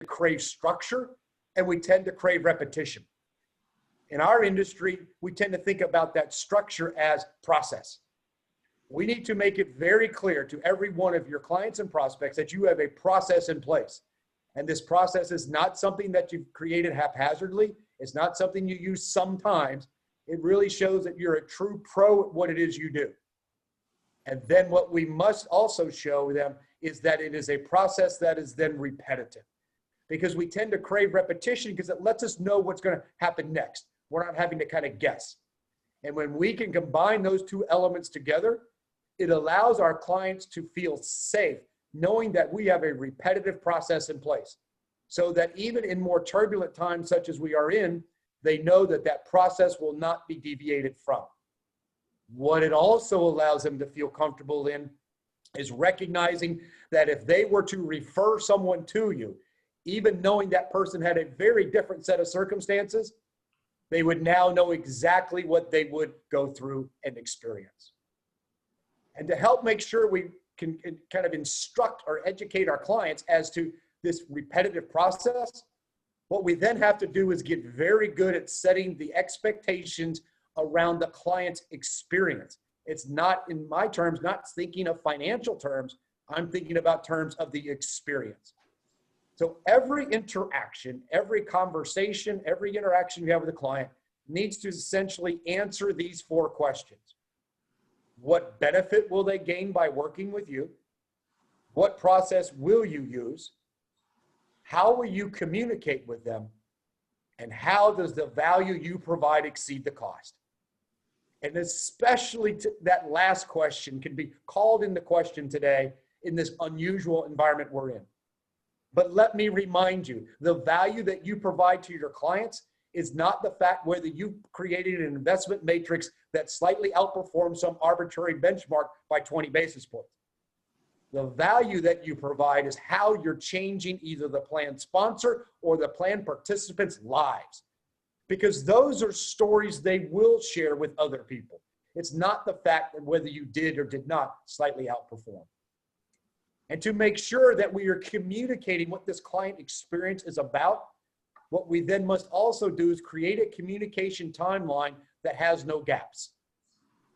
crave structure and we tend to crave repetition. In our industry, we tend to think about that structure as process. We need to make it very clear to every one of your clients and prospects that you have a process in place. And this process is not something that you've created haphazardly. It's not something you use sometimes. It really shows that you're a true pro at what it is you do. And then what we must also show them is that it is a process that is then repetitive. Because we tend to crave repetition because it lets us know what's going to happen next. We're not having to kind of guess. And when we can combine those two elements together, it allows our clients to feel safe, knowing that we have a repetitive process in place. So that even in more turbulent times such as we are in, they know that that process will not be deviated from. What it also allows them to feel comfortable in is recognizing that if they were to refer someone to you, even knowing that person had a very different set of circumstances, they would now know exactly what they would go through and experience. And to help make sure we can kind of instruct or educate our clients as to this repetitive process, what we then have to do is get very good at setting the expectations around the client's experience. It's not, in my terms, not thinking of financial terms. I'm thinking about terms of the experience. So every interaction, every conversation, every interaction you have with a client needs to essentially answer these 4 questions. What benefit will they gain by working with you? What process will you use? How will you communicate with them? And how does the value you provide exceed the cost? And especially that last question can be called into question today in this unusual environment we're in. But let me remind you, the value that you provide to your clients is not the fact whether you created an investment matrix that slightly outperforms some arbitrary benchmark by 20 basis points. The value that you provide is how you're changing either the plan sponsor or the plan participants' lives. Because those are stories they will share with other people. It's not the fact that whether you did or did not slightly outperform. And to make sure that we are communicating what this client experience is about, what we then must also do is create a communication timeline that has no gaps.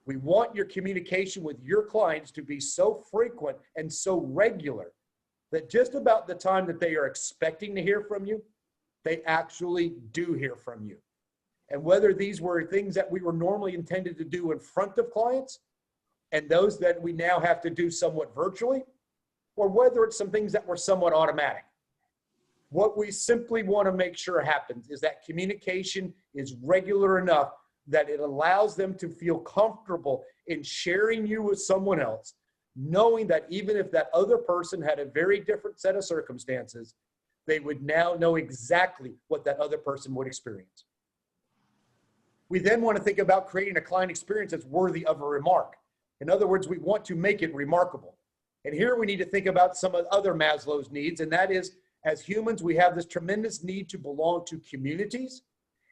We want your communication with your clients to be so frequent and so regular that just about the time that they are expecting to hear from you, they actually do hear from you. And whether these were things that we were normally intended to do in front of clients and those that we now have to do somewhat virtually, or whether it's some things that were somewhat automatic. What we simply want to make sure happens is that communication is regular enough that it allows them to feel comfortable in sharing you with someone else, knowing that even if that other person had a very different set of circumstances, they would now know exactly what that other person would experience. We then want to think about creating a client experience that's worthy of a remark. In other words, we want to make it remarkable. And here we need to think about some of other Maslow's needs, and that is, as humans, we have this tremendous need to belong to communities.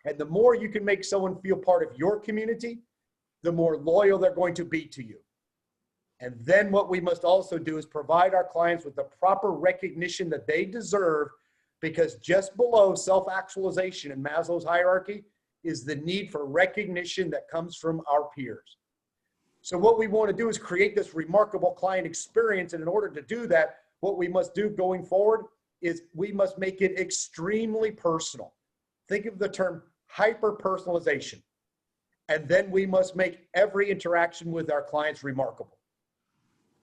And the more you can make someone feel part of your community, the more loyal they're going to be to you. And then what we must also do is provide our clients with the proper recognition that they deserve, because just below self-actualization in Maslow's hierarchy is the need for recognition that comes from our peers. So what we want to do is create this remarkable client experience. And in order to do that, what we must do going forward is we must make it extremely personal. Think of the term hyper-personalization. And then we must make every interaction with our clients remarkable.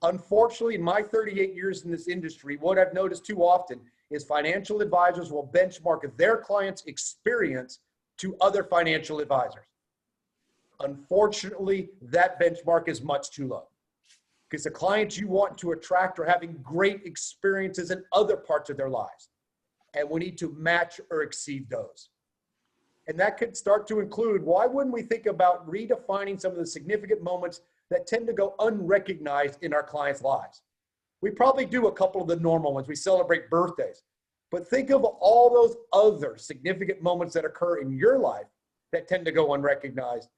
Unfortunately, in my 38 years in this industry, what I've noticed too often is financial advisors will benchmark their clients' experience to other financial advisors. Unfortunately, that benchmark is much too low, because the clients you want to attract are having great experiences in other parts of their lives. And we need to match or exceed those. And that could start to include, why wouldn't we think about redefining some of the significant moments that tend to go unrecognized in our clients' lives? We probably do a couple of the normal ones. We celebrate birthdays. But think of all those other significant moments that occur in your life that tend to go unrecognized.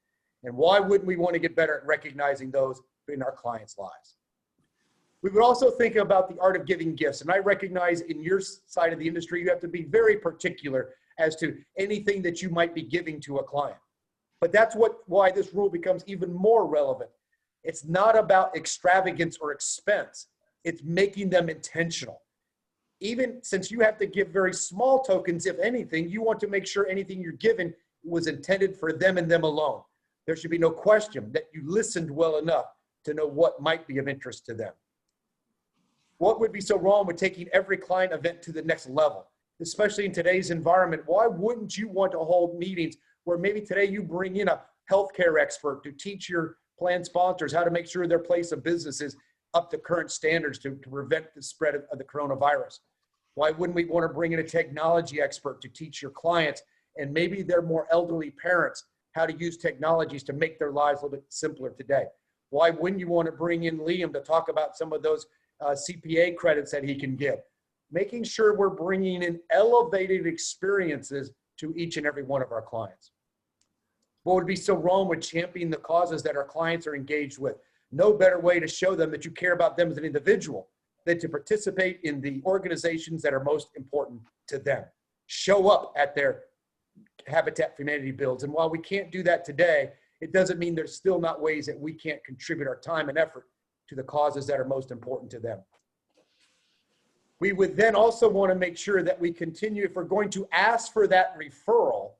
And why wouldn't we want to get better at recognizing those in our clients' lives? We would also think about the art of giving gifts. And I recognize in your side of the industry, you have to be very particular as to anything that you might be giving to a client. But that's why this rule becomes even more relevant. It's not about extravagance or expense. It's making them intentional. Even since you have to give very small tokens, if anything, you want to make sure anything you're given was intended for them and them alone. There should be no question that you listened well enough to know what might be of interest to them. What would be so wrong with taking every client event to the next level? Especially in today's environment, why wouldn't you want to hold meetings where maybe today you bring in a healthcare expert to teach your plan sponsors how to make sure their place of business is up to current standards to prevent the spread of the coronavirus? Why wouldn't we want to bring in a technology expert to teach your clients and maybe their more elderly parents how to use technologies to make their lives a little bit simpler today? Why wouldn't you want to bring in Liam to talk about some of those CPA credits that he can give? Making sure we're bringing in elevated experiences to each and every one of our clients. What would be so wrong with championing the causes that our clients are engaged with? No better way to show them that you care about them as an individual than to participate in the organizations that are most important to them. Show up at their Habitat for Humanity builds. And while we can't do that today, it doesn't mean there's still not ways that we can't contribute our time and effort to the causes that are most important to them. We would then also want to make sure that we continue, if we're going to ask for that referral,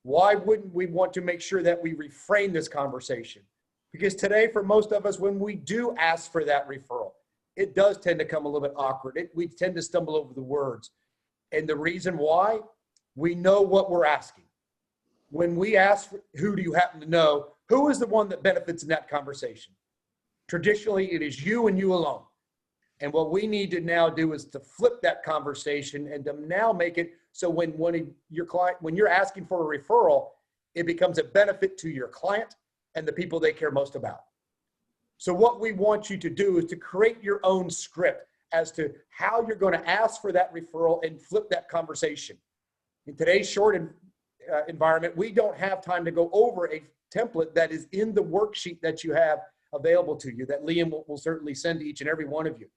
why wouldn't we want to make sure that we reframe this conversation? Because today, for most of us, when we do ask for that referral, it does tend to come a little bit awkward. We tend to stumble over the words. And the reason why, we know what we're asking. When we ask, for, who do you happen to know? Who is the one that benefits in that conversation? Traditionally, it is you and you alone. And what we need to now do is to flip that conversation and to now make it so when you're asking for a referral, it becomes a benefit to your client and the people they care most about. So what we want you to do is to create your own script as to how you're going to ask for that referral and flip that conversation. In today's short environment, we don't have time to go over a template that is in the worksheet that you have available to you, that Liam will certainly send to each and every one of you.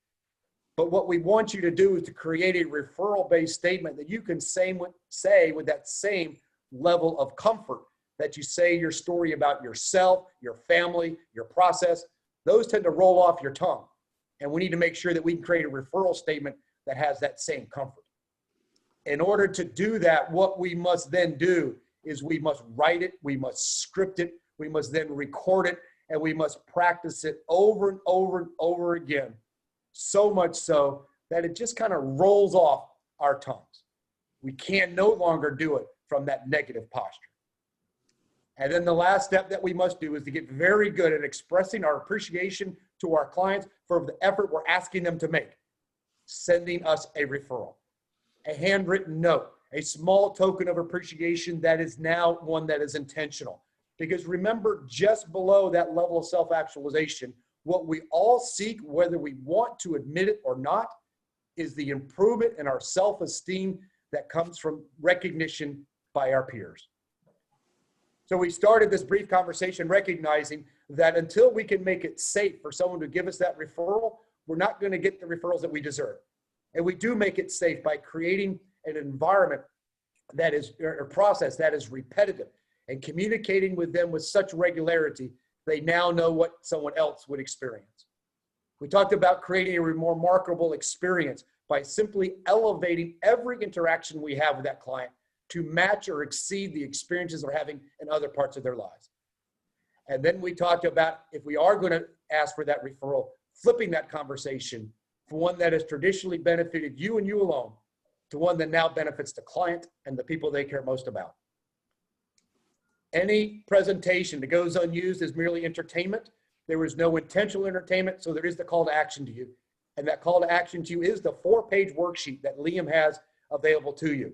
But what we want you to do is to create a referral-based statement that you can say with that same level of comfort that you say your story about yourself, your family, your process. Those tend to roll off your tongue. And we need to make sure that we can create a referral statement that has that same comfort. In order to do that, what we must then do is we must write it, we must script it, we must then record it, and we must practice it over and over and over again. So much so that it just kind of rolls off our tongues. We can no longer do it from that negative posture. And then the last step that we must do is to get very good at expressing our appreciation to our clients for the effort we're asking them to make, sending us a referral, a handwritten note, a small token of appreciation that is now one that is intentional. Because remember, just below that level of self-actualization, what we all seek, whether we want to admit it or not, is the improvement in our self-esteem that comes from recognition by our peers. So we started this brief conversation recognizing that until we can make it safe for someone to give us that referral, we're not going to get the referrals that we deserve. And we do make it safe by creating an environment that is, or a process that is repetitive and communicating with them with such regularity, they now know what someone else would experience. We talked about creating a more remarkable experience by simply elevating every interaction we have with that client to match or exceed the experiences they're having in other parts of their lives. And then we talked about, if we are going to ask for that referral, flipping that conversation from one that has traditionally benefited you and you alone to one that now benefits the client and the people they care most about. Any presentation that goes unused is merely entertainment. There is no intentional entertainment, so there is the call to action to you. And that call to action to you is the 4-page worksheet that Liam has available to you.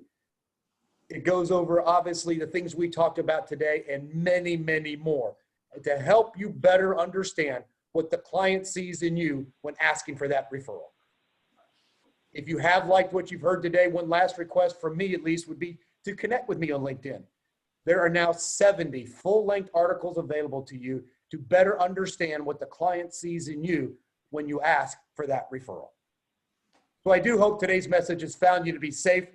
It goes over, obviously, the things we talked about today and many, many more to help you better understand what the client sees in you when asking for that referral. If you have liked what you've heard today, one last request from me at least would be to connect with me on LinkedIn. There are now 70 full-length articles available to you to better understand what the client sees in you when you ask for that referral. So I do hope today's message has found you to be safe,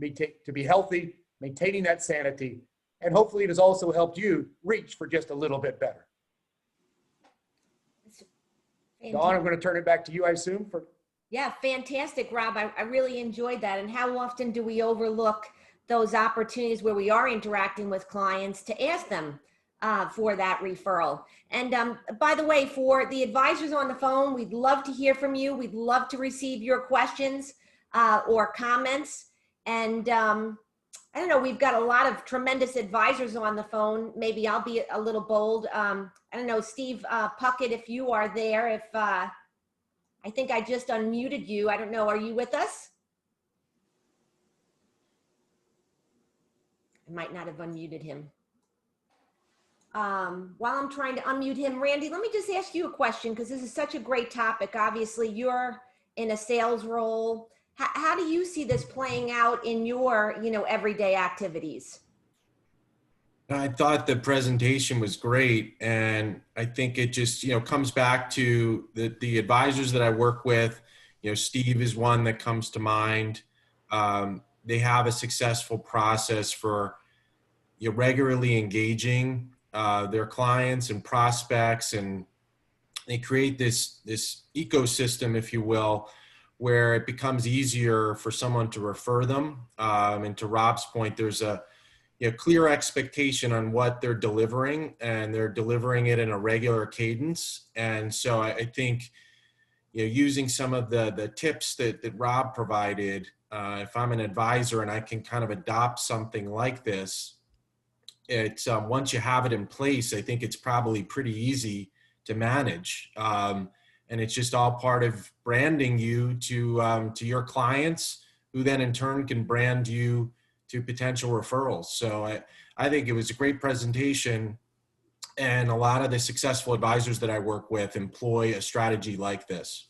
to be healthy, maintaining that sanity, and hopefully it has also helped you reach for just a little bit better. Dawn, I'm going to turn it back to you, I assume. Yeah, fantastic, Rob. I really enjoyed that. And how often do we overlook those opportunities where we are interacting with clients to ask them for that referral? And by the way, for the advisors on the phone, we'd love to hear from you. We'd love to receive your questions or comments. And I don't know, we've got a lot of tremendous advisors on the phone. Maybe I'll be a little bold. I don't know, Steve Puckett, if you are there, I think I just unmuted you. I don't know, are you with us? I might not have unmuted him. While I'm trying to unmute him, Randy, let me just ask you a question, because this is such a great topic. Obviously, you're in a sales role. How do you see this playing out in your, everyday activities? I thought the presentation was great, and I think it just, comes back to the advisors that I work with. Steve is one that comes to mind. They have a successful process for regularly engaging their clients and prospects, and they create this ecosystem, if you will, where it becomes easier for someone to refer them. And to Rob's point, there's a clear expectation on what they're delivering, and they're delivering it in a regular cadence. And so I think, using some of the tips that Rob provided, if I'm an advisor and I can kind of adopt something like this, it's once you have it in place, I think it's probably pretty easy to manage. And it's just all part of branding you to your clients, who then in turn can brand you to potential referrals. So I think it was a great presentation, and a lot of the successful advisors that I work with employ a strategy like this.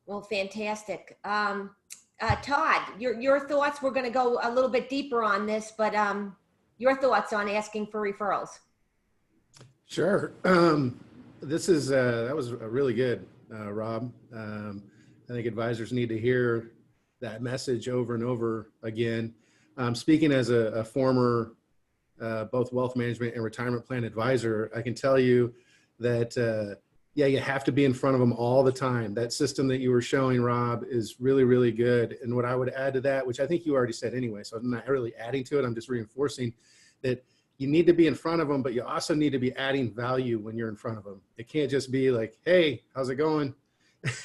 Well, fantastic. Todd, your thoughts, we're going to go a little bit deeper on this, but your thoughts on asking for referrals. Sure. That was really good, Rob. I think advisors need to hear that message over and over again. Speaking as a former both wealth management and retirement plan advisor, I can tell you that, you have to be in front of them all the time. That system that you were showing, Rob, is really, really good. And what I would add to that, which I think you already said anyway, so I'm not really adding to it, I'm just reinforcing that you need to be in front of them, but you also need to be adding value when you're in front of them. It can't just be like, hey, how's it going?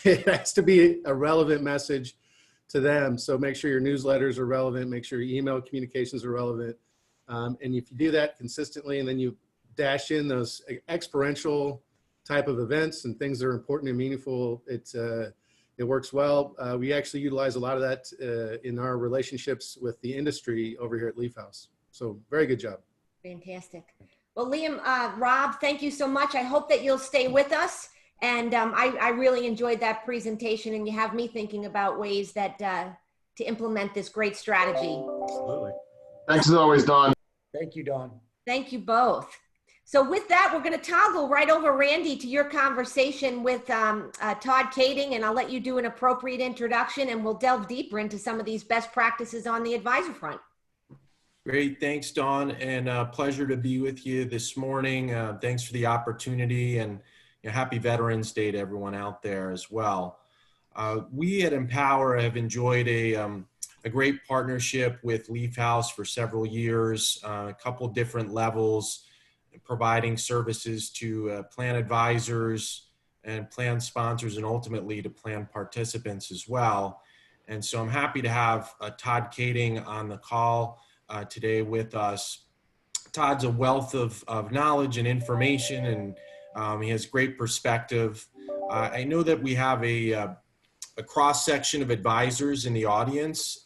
It has to be a relevant message to them. So make sure your newsletters are relevant, make sure your email communications are relevant. And if you do that consistently, and then you dash in those experiential type of events and things that are important and meaningful, it works well. We actually utilize a lot of that in our relationships with the industry over here at Leafhouse. So very good job. Fantastic. Well, Liam, Rob, thank you so much. I hope that you'll stay with us. And I really enjoyed that presentation, and you have me thinking about ways that to implement this great strategy. Absolutely. Thanks as always, Dawn. Thank you, Dawn. Thank you both. So with that, we're going to toggle right over, Randy, to your conversation with Todd Kading, and I'll let you do an appropriate introduction, and we'll delve deeper into some of these best practices on the advisor front. Great. Thanks, Dawn, and pleasure to be with you this morning. Thanks for the opportunity, and happy Veterans Day to everyone out there as well. We at Empower have enjoyed a great partnership with Leafhouse for several years, a couple different levels, providing services to plan advisors and plan sponsors, and ultimately to plan participants as well. And so I'm happy to have Todd Kading on the call today with us. Todd's a wealth of knowledge and information, and he has great perspective. I know that we have a cross-section of advisors in the audience,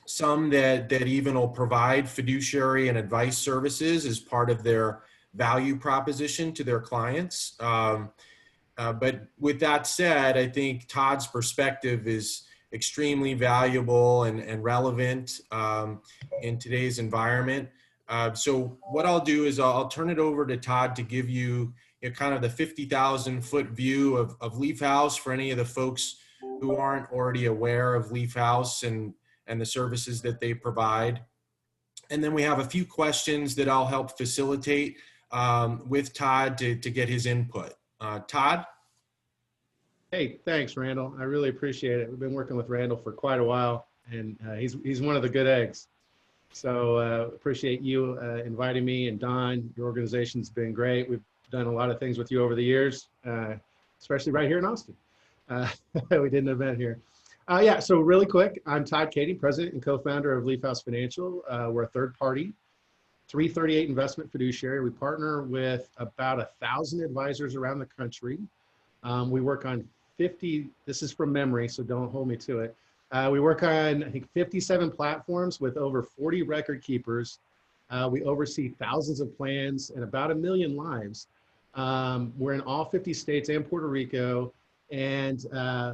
some that even will provide fiduciary and advice services as part of their value proposition to their clients. But with that said, I think Todd's perspective is extremely valuable and relevant in today's environment. So what I'll do is I'll turn it over to Todd to give you kind of the 50,000-foot view of Leafhouse for any of the folks who aren't already aware of Leafhouse and the services that they provide. And then we have a few questions that I'll help facilitate with Todd to get his input. Todd? Hey, thanks, Randall. I really appreciate it. We've been working with Randall for quite a while, and he's one of the good eggs. So appreciate you inviting me, and Dawn, your organization's been great. We've done a lot of things with you over the years, especially right here in Austin. We did an event here. Yeah, so really quick, I'm Todd Cady, president and co-founder of Leafhouse Financial. We're a third party, 338 investment fiduciary. We partner with about 1,000 advisors around the country. We work on 50, this is from memory, so don't hold me to it. We work on, I think, 57 platforms with over 40 record keepers. We oversee thousands of plans and about 1 million lives. We're in all 50 states and Puerto Rico, and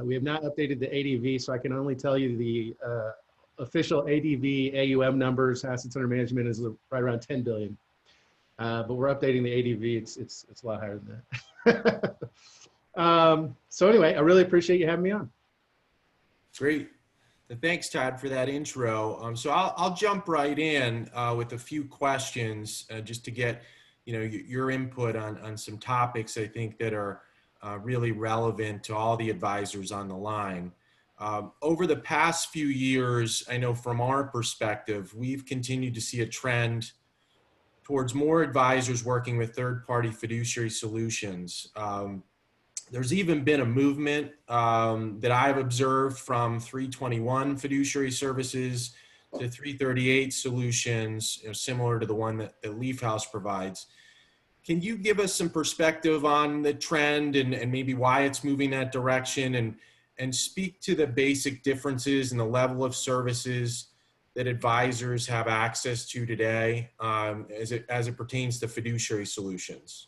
we have not updated the ADV, so I can only tell you the official ADV AUM numbers, assets under management, is right around 10 billion. But we're updating the ADV, it's a lot higher than that. So anyway, I really appreciate you having me on. Great. Thanks, Todd, for that intro. So I'll jump right in with a few questions just to get your input on some topics I think that are really relevant to all the advisors on the line. Over the past few years, I know from our perspective, we've continued to see a trend towards more advisors working with third-party fiduciary solutions. There's even been a movement that I've observed from 321 fiduciary services to 338 solutions, similar to the one that Leafhouse provides. Can you give us some perspective on the trend and maybe why it's moving that direction, and speak to the basic differences in the level of services that advisors have access to today as it pertains to fiduciary solutions?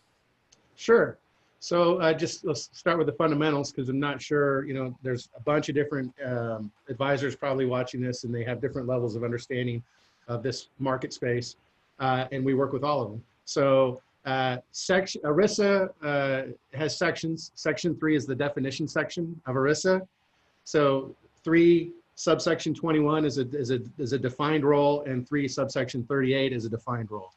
Sure. So let's start with the fundamentals, because I'm not sure, there's a bunch of different advisors probably watching this, and they have different levels of understanding of this market space, and we work with all of them. So ERISA has sections. Section 3 is the definition section of ERISA. So 3 subsection 21 is a defined role, and 3 subsection 38 is a defined role.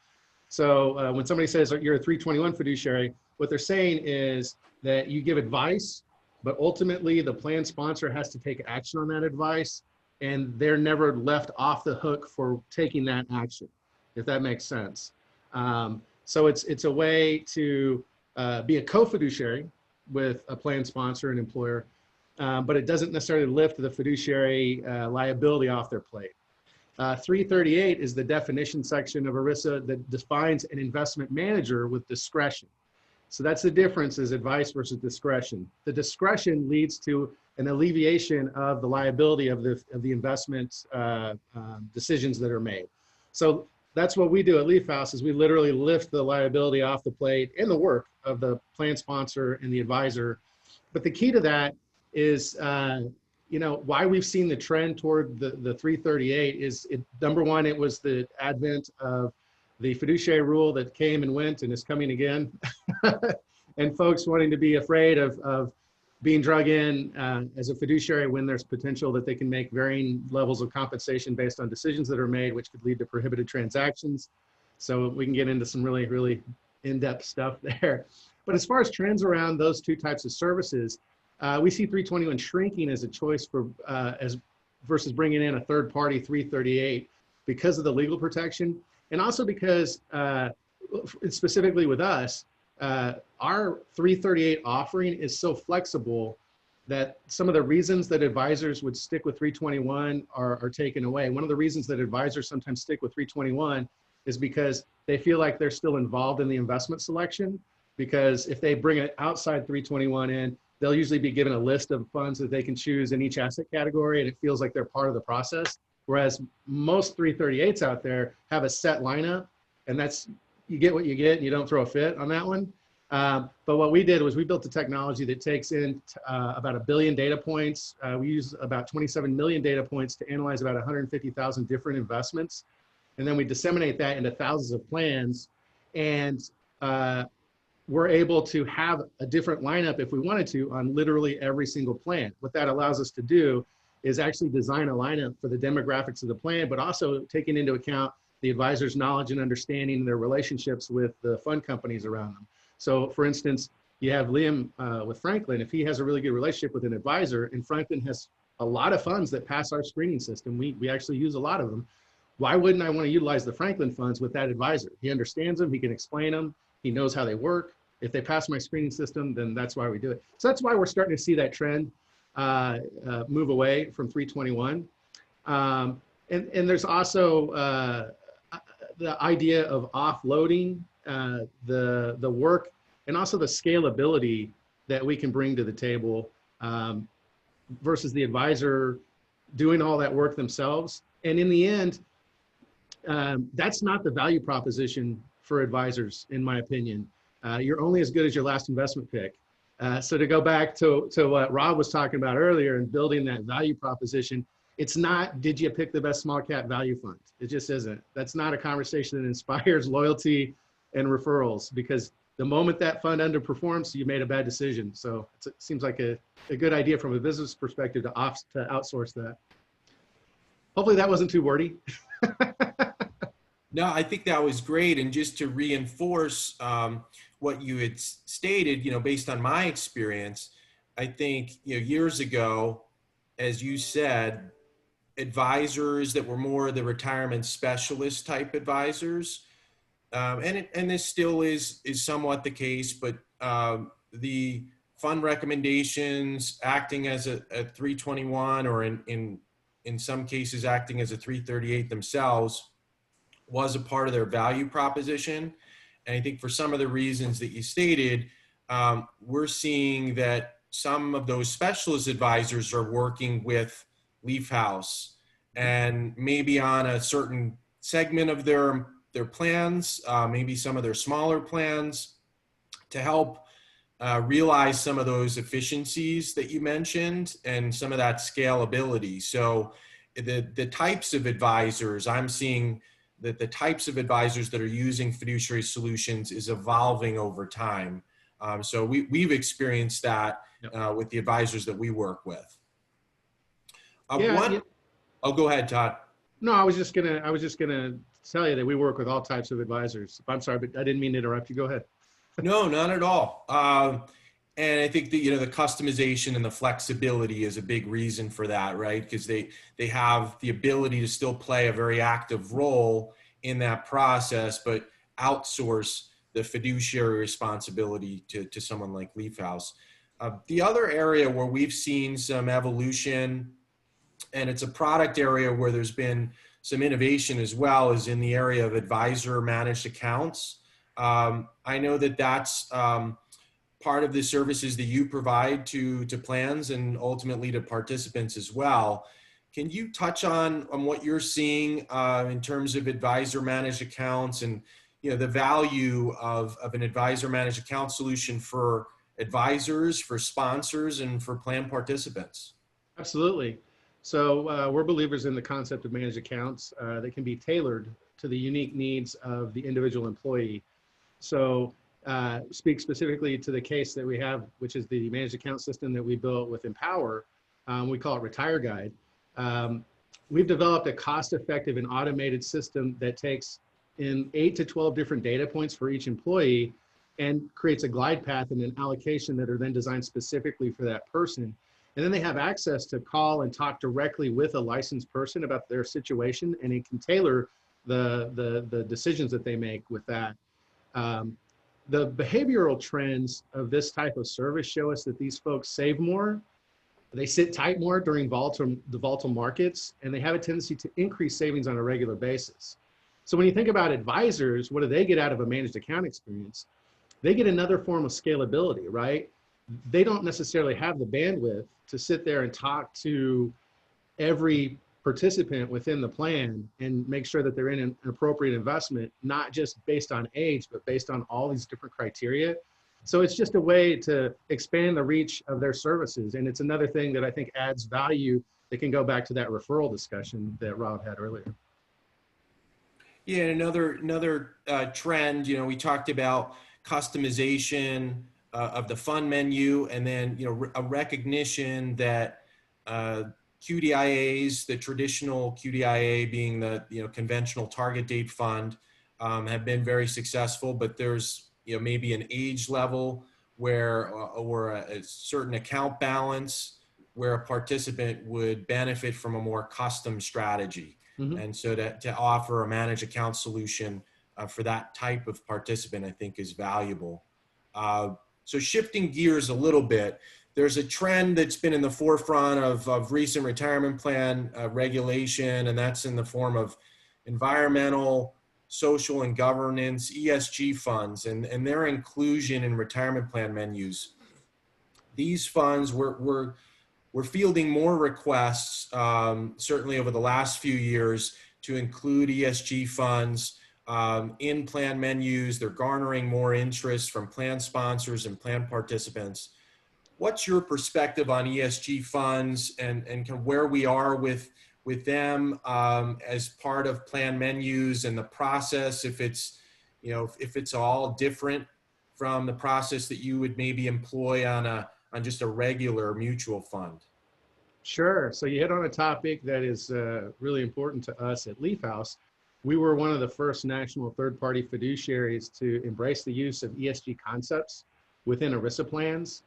So when somebody says you're a 321 fiduciary, what they're saying is that you give advice, but ultimately the plan sponsor has to take action on that advice, and they're never left off the hook for taking that action, if that makes sense. So it's a way to be a co-fiduciary with a plan sponsor and employer, but it doesn't necessarily lift the fiduciary liability off their plate. 338 is the definition section of ERISA that defines an investment manager with discretion. So that's the difference, is advice versus discretion. The discretion leads to an alleviation of the liability of the investment decisions that are made. So that's what we do at Leafhouse, is we literally lift the liability off the plate and the work of the plan sponsor and the advisor. But the key to that is, why we've seen the trend toward the 338 is, number one, it was the advent of the fiduciary rule that came and went and is coming again. And folks wanting to be afraid of being drug in as a fiduciary when there's potential that they can make varying levels of compensation based on decisions that are made, which could lead to prohibited transactions. So we can get into some really, really in-depth stuff there. But as far as trends around those two types of services, we see 321 shrinking as a choice for versus bringing in a third-party 338 because of the legal protection, and also because specifically with us, our 338 offering is so flexible that some of the reasons that advisors would stick with 321 are taken away. One of the reasons that advisors sometimes stick with 321 is because they feel like they're still involved in the investment selection, because if they bring an outside 321 in, they'll usually be given a list of funds that they can choose in each asset category, and it feels like they're part of the process. Whereas most 338s out there have a set lineup, and that's, you get what you get, and you don't throw a fit on that one. But what we did was we built a technology that takes in about 1 billion data points. We use about 27 million data points to analyze about 150,000 different investments. And then we disseminate that into thousands of plans. And we're able to have a different lineup if we wanted to on literally every single plan. What that allows us to do is actually design a lineup for the demographics of the plan, but also taking into account the advisor's knowledge and understanding and their relationships with the fund companies around them. So for instance, you have Liam with Franklin. If he has a really good relationship with an advisor, and Franklin has a lot of funds that pass our screening system, we actually use a lot of them. Why wouldn't I want to utilize the Franklin funds with that advisor? He understands them, he can explain them, he knows how they work. If they pass my screening system, then that's why we do it. So that's why we're starting to see that trend move away from 321. And there's also the idea of offloading the work, and also the scalability that we can bring to the table versus the advisor doing all that work themselves. And in the end, that's not the value proposition for advisors, in my opinion. You're only as good as your last investment pick. So to go back to what Rob was talking about earlier and building that value proposition, it's not, did you pick the best small cap value fund? It just isn't. That's not a conversation that inspires loyalty and referrals, because the moment that fund underperforms, you made a bad decision. So it seems like a good idea from a business perspective to outsource that. Hopefully that wasn't too wordy. No, I think that was great. And just to reinforce what you had stated, based on my experience, I think, years ago, as you said, advisors that were more the retirement specialist type advisors, and this still is somewhat the case, but the fund recommendations acting as a 321, or in some cases acting as a 338 themselves, was a part of their value proposition. And I think for some of the reasons that you stated, we're seeing that some of those specialist advisors are working with Leafhouse, and maybe on a certain segment of their plans, maybe some of their smaller plans, to help realize some of those efficiencies that you mentioned and some of that scalability. So the types of advisors, I'm seeing that the types of advisors that are using fiduciary solutions is evolving over time. So we've experienced that with the advisors that we work with. Oh, go ahead, Todd. No, I was just gonna tell you that we work with all types of advisors. I'm sorry, but I didn't mean to interrupt you. Go ahead. No, not at all. And I think that, the customization and the flexibility is a big reason for that, right? Because they have the ability to still play a very active role in that process, but outsource the fiduciary responsibility to someone like Leafhouse. The other area where we've seen some evolution, and it's a product area where there's been some innovation as well, is in the area of advisor managed accounts. I know that that's part of the services that you provide to plans and ultimately to participants as well. Can you touch on what you're seeing in terms of advisor managed accounts, and the value of an advisor managed account solution for advisors, for sponsors, and for plan participants? Absolutely. So we're believers in the concept of managed accounts that can be tailored to the unique needs of the individual employee. So speak specifically to the case that we have, which is the managed account system that we built with Empower. We call it Retire Guide. We've developed a cost-effective and automated system that takes in 8 to 12 different data points for each employee and creates a glide path and an allocation that are then designed specifically for that person. And then they have access to call and talk directly with a licensed person about their situation, and it can tailor the decisions that they make with that. The behavioral trends of this type of service show us that these folks save more, they sit tight more during the volatile markets, and they have a tendency to increase savings on a regular basis. So when you think about advisors, what do they get out of a managed account experience? They get another form of scalability, right? They don't necessarily have the bandwidth to sit there and talk to every participant within the plan and make sure that they're in an appropriate investment, not just based on age, but based on all these different criteria. So it's just a way to expand the reach of their services. And it's another thing that I think adds value that can go back to that referral discussion that Rob had earlier. Yeah, another trend, we talked about customization of the fund menu, and then, you know, a recognition that QDIAs, the traditional QDIA being the, you know, conventional target date fund, have been very successful, but there's, you know, maybe an age level where, or a certain account balance where a participant would benefit from a more custom strategy. Mhm. And so to offer a managed account solution for that type of participant, I think is valuable. So shifting gears a little bit, there's a trend that's been in the forefront of recent retirement plan regulation, and that's in the form of environmental, social, and governance, ESG funds, and their inclusion in retirement plan menus. These funds, we're fielding more requests, certainly over the last few years, to include ESG funds in plan menus. They're garnering more interest from plan sponsors and plan participants. What's your perspective on ESG funds and kind of where we are with them as part of plan menus and the process, if it's, you know, if it's all different from the process that you would maybe employ on just a regular mutual fund? Sure. So you hit on a topic that is really important to us at Leafhouse. We were one of the first national third-party fiduciaries to embrace the use of ESG concepts within ERISA plans.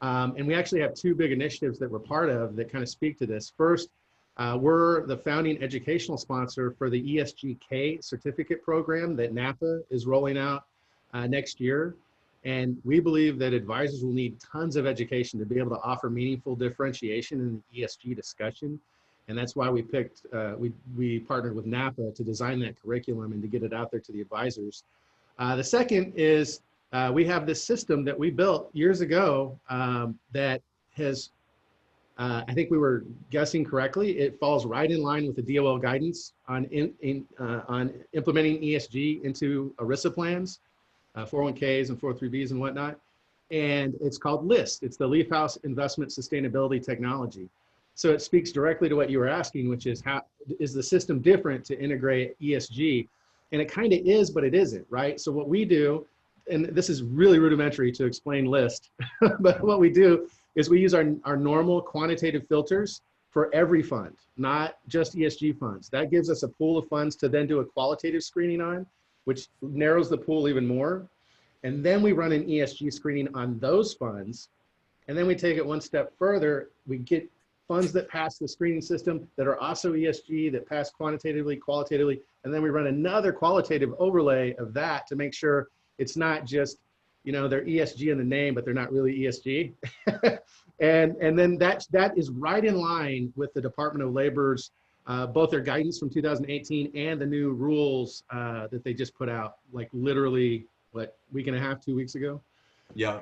And we actually have two big initiatives that we're part of that kind of speak to this. First, we're the founding educational sponsor for the ESGK certificate program that NAPA is rolling out next year. And we believe that advisors will need tons of education to be able to offer meaningful differentiation in the ESG discussion. And that's why we picked, we partnered with NAPA to design that curriculum and to get it out there to the advisors. The second is we have this system that we built years ago that has, I think we were guessing correctly, it falls right in line with the DOL guidance on implementing ESG into ERISA plans. 401ks and 403bs and whatnot. And it's called LIST. It's the Leafhouse Investment Sustainability Technology. So it speaks directly to what you were asking, which is how is the system different to integrate ESG? And it kind of is, but it isn't, right? So what we do, and this is really rudimentary to explain LIST, but what we do is we use our normal quantitative filters for every fund, not just ESG funds. That gives us a pool of funds to then do a qualitative screening on, which narrows the pool even more. And then we run an ESG screening on those funds. And then we take it one step further. We get funds that pass the screening system that are also ESG, that pass quantitatively, qualitatively. And then we run another qualitative overlay of that to make sure it's not just, you know, they're ESG in the name, but they're not really ESG. and then that is right in line with the Department of Labor's both their guidance from 2018 and the new rules that they just put out, like literally, what, week and a half, 2 weeks ago? Yeah.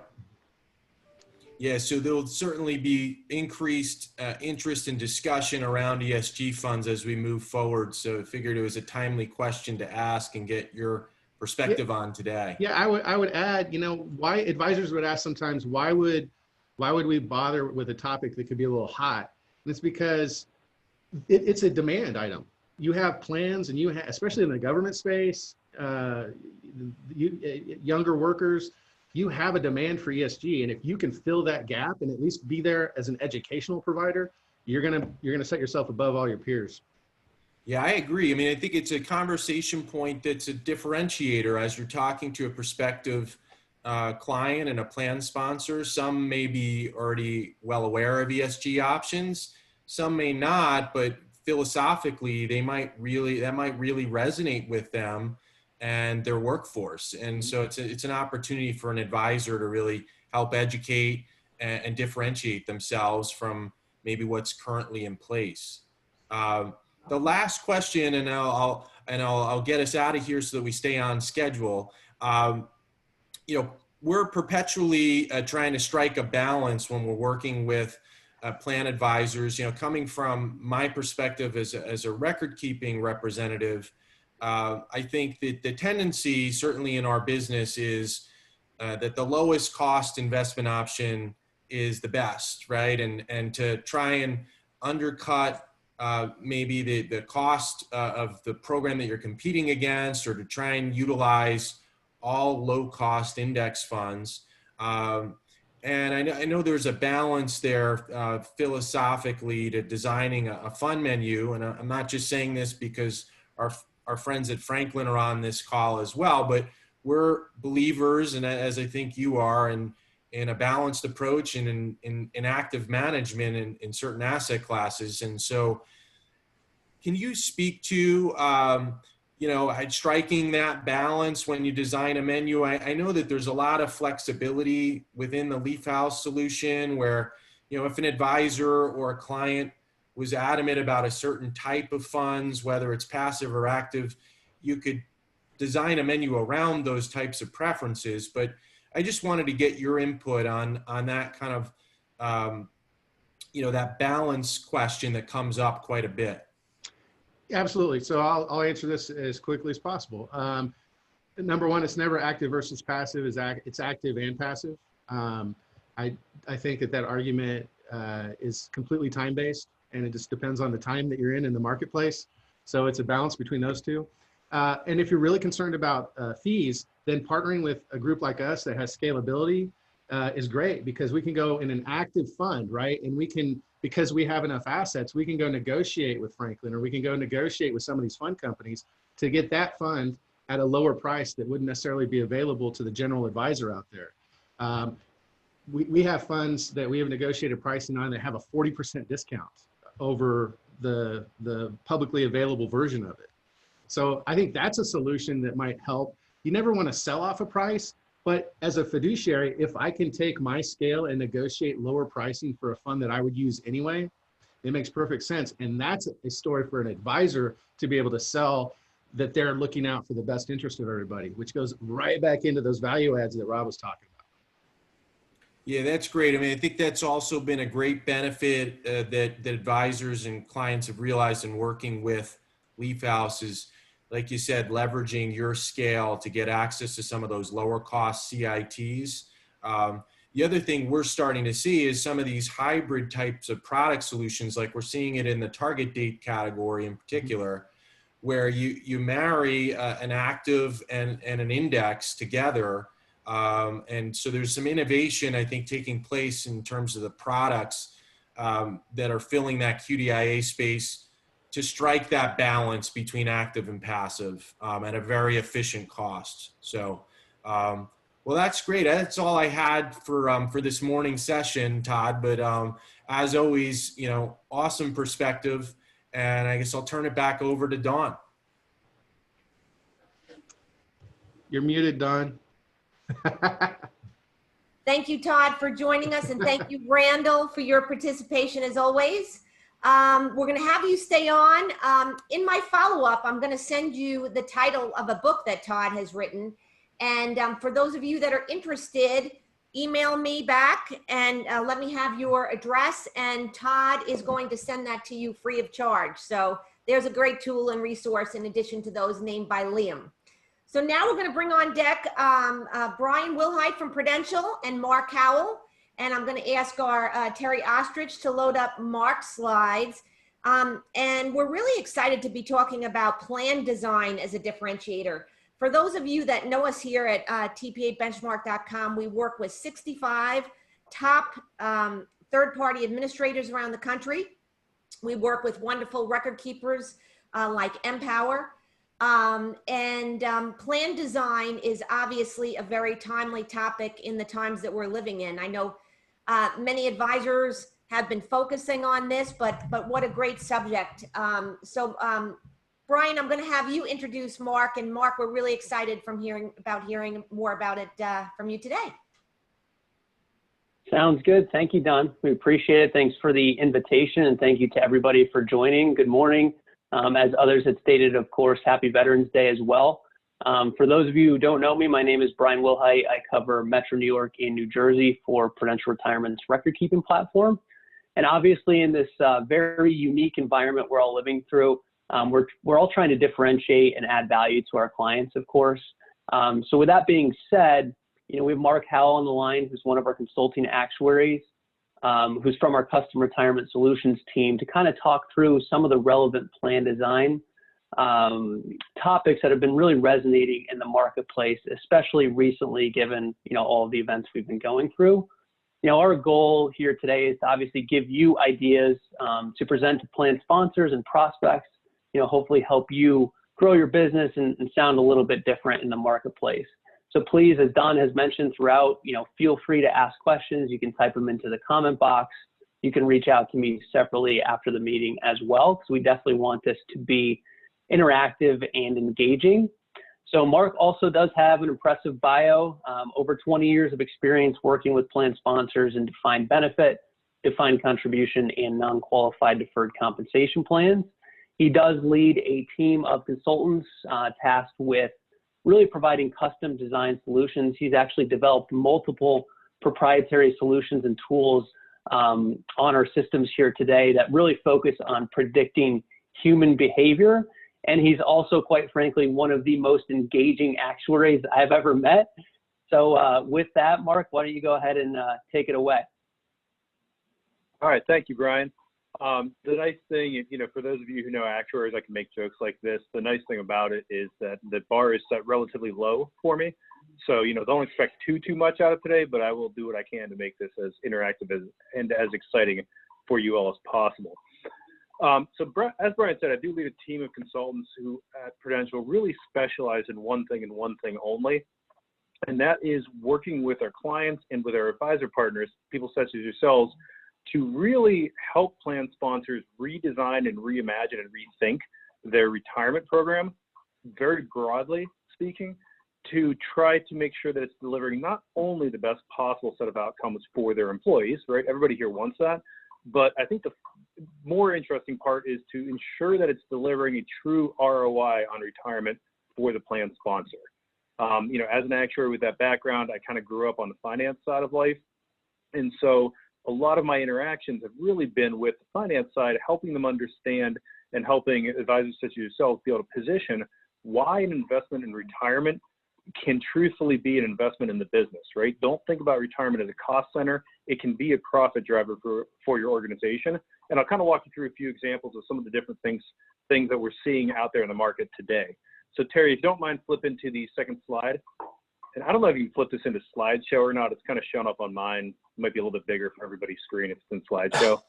Yeah, so there'll certainly be increased interest and discussion around ESG funds as we move forward. So I figured it was a timely question to ask and get your perspective on today. Yeah, I would add, you know, why advisors would ask sometimes, why would we bother with a topic that could be a little hot? And it's because it's a demand item. You have plans, and you have, especially in the government space, younger workers, you have a demand for ESG, and if you can fill that gap and at least be there as an educational provider, you're gonna set yourself above all your peers. Yeah, I agree. I mean, I think it's a conversation point that's a differentiator as you're talking to a prospective client and a plan sponsor. Some may be already well aware of ESG options. Some may not, but philosophically, that might really resonate with them and their workforce. And so it's an opportunity for an advisor to really help educate and differentiate themselves from maybe what's currently in place. The last question, and I'll get us out of here so that we stay on schedule. You know, we're perpetually trying to strike a balance when we're working with plan advisors. You know, coming from my perspective as a record-keeping representative, I think that the tendency, certainly in our business, is that the lowest cost investment option is the best, right? And to try and undercut maybe the cost of the program that you're competing against, or to try and utilize all low-cost index funds. And I know there's a balance there philosophically to designing a fund menu. And I'm not just saying this because our friends at Franklin are on this call as well, but we're believers, and as I think you are, in a balanced approach and in active management in certain asset classes. And so can you speak to, striking that balance when you design a menu? I know that there's a lot of flexibility within the Leafhouse solution where, if an advisor or a client was adamant about a certain type of funds, whether it's passive or active, you could design a menu around those types of preferences. But I just wanted to get your input on that kind of, that balance question that comes up quite a bit. Absolutely. So I'll answer this as quickly as possible. Number one, it's never active versus passive. It's active and passive. I think that argument is completely time-based, and it just depends on the time that you're in the marketplace. So it's a balance between those two. And if you're really concerned about fees, then partnering with a group like us that has scalability is great, because we can go in an active fund, right? And we can, because we have enough assets, we can go negotiate with Franklin, or we can go negotiate with some of these fund companies to get that fund at a lower price that wouldn't necessarily be available to the general advisor out there. We have funds that we have negotiated pricing on that have a 40% discount over the publicly available version of it. So I think that's a solution that might help. You never want to sell off a price, but as a fiduciary, if I can take my scale and negotiate lower pricing for a fund that I would use anyway, it makes perfect sense. And that's a story for an advisor to be able to sell, that they're looking out for the best interest of everybody, which goes right back into those value adds that Rob was talking about. Yeah, that's great. I mean, I think that's also been a great benefit that advisors and clients have realized in working with Leafhouse is, like you said, leveraging your scale to get access to some of those lower cost CITs. The other thing we're starting to see is some of these hybrid types of product solutions, like we're seeing it in the target date category in particular, where you marry an active and an index together. And so there's some innovation, I think, taking place in terms of the products that are filling that QDIA space to strike that balance between active and passive at a very efficient cost. So, well, that's great. That's all I had for this morning's session, Todd. But as always, awesome perspective. And I guess I'll turn it back over to Dawn. You're muted, Dawn. Thank you, Todd, for joining us, and thank you, Randall, for your participation as always. We're going to have you stay on. In my follow-up, I'm going to send you the title of a book that Todd has written. And for those of you that are interested, email me back and let me have your address. And Todd is going to send that to you free of charge. So there's a great tool and resource in addition to those named by Liam. So now we're going to bring on deck Brian Wilhite from Prudential and Mark Howell. And I'm going to ask our Terry Ostrich to load up Mark's slides. And we're really excited to be talking about plan design as a differentiator. For those of you that know us here at TPAbenchmark.com, we work with 65 top third-party administrators around the country. We work with wonderful record keepers like Empower. Plan design is obviously a very timely topic in the times that we're living in. I know many advisors have been focusing on this, but what a great subject. Brian, I'm going to have you introduce Mark, and Mark, we're really excited from hearing more about it from you today. Sounds good. Thank you, Don. We appreciate it. Thanks for the invitation, and thank you to everybody for joining. Good morning. As others had stated, of course, happy Veterans Day as well. For those of you who don't know me, my name is Brian Wilhite. I cover Metro New York and New Jersey for Prudential Retirement's record-keeping platform. And obviously, in this very unique environment we're all living through, we're all trying to differentiate and add value to our clients, of course. So with that being said, we have Mark Howell on the line, who's one of our consulting actuaries, who's from our Custom Retirement Solutions team, to kind of talk through some of the relevant plan design topics that have been really resonating in the marketplace, especially recently, given, all of the events we've been going through. Our goal here today is to obviously give you ideas to present to plan sponsors and prospects, hopefully help you grow your business and sound a little bit different in the marketplace. So please, as Dawn has mentioned throughout, feel free to ask questions. You can type them into the comment box. You can reach out to me separately after the meeting as well, because we definitely want this to be interactive and engaging. So Mark also does have an impressive bio, over 20 years of experience working with plan sponsors in defined benefit, defined contribution, and non-qualified deferred compensation plans. He does lead a team of consultants tasked with really providing custom design solutions. He's actually developed multiple proprietary solutions and tools on our systems here today that really focus on predicting human behavior. And he's also, quite frankly, one of the most engaging actuaries I've ever met. So with that, Mark, why don't you go ahead and take it away? All right, thank you, Brian. The nice thing, for those of you who know actuaries, I can make jokes like this. The nice thing about it is that the bar is set relatively low for me. So, don't expect too much out of today, but I will do what I can to make this as interactive and as exciting for you all as possible. So as Brian said, I do lead a team of consultants who at Prudential really specialize in one thing and one thing only, and that is working with our clients and with our advisor partners, people such as yourselves, to really help plan sponsors redesign and reimagine and rethink their retirement program, very broadly speaking, to try to make sure that it's delivering not only the best possible set of outcomes for their employees, right? Everybody here wants that. But I think the more interesting part is to ensure that it's delivering a true ROI on retirement for the plan sponsor. As an actuary with that background, I kind of grew up on the finance side of life. And so a lot of my interactions have really been with the finance side, helping them understand and helping advisors such as yourself be able to position why an investment in retirement can truthfully be an investment in the business, right? Don't think about retirement as a cost center. It can be a profit driver for your organization. And I'll kind of walk you through a few examples of some of the different things that we're seeing out there in the market today. So Terry, if you don't mind, flip into the second slide. And I don't know if you can flip this into slideshow or not. It's kind of shown up on mine. It might be a little bit bigger for everybody's screen if it's in slideshow.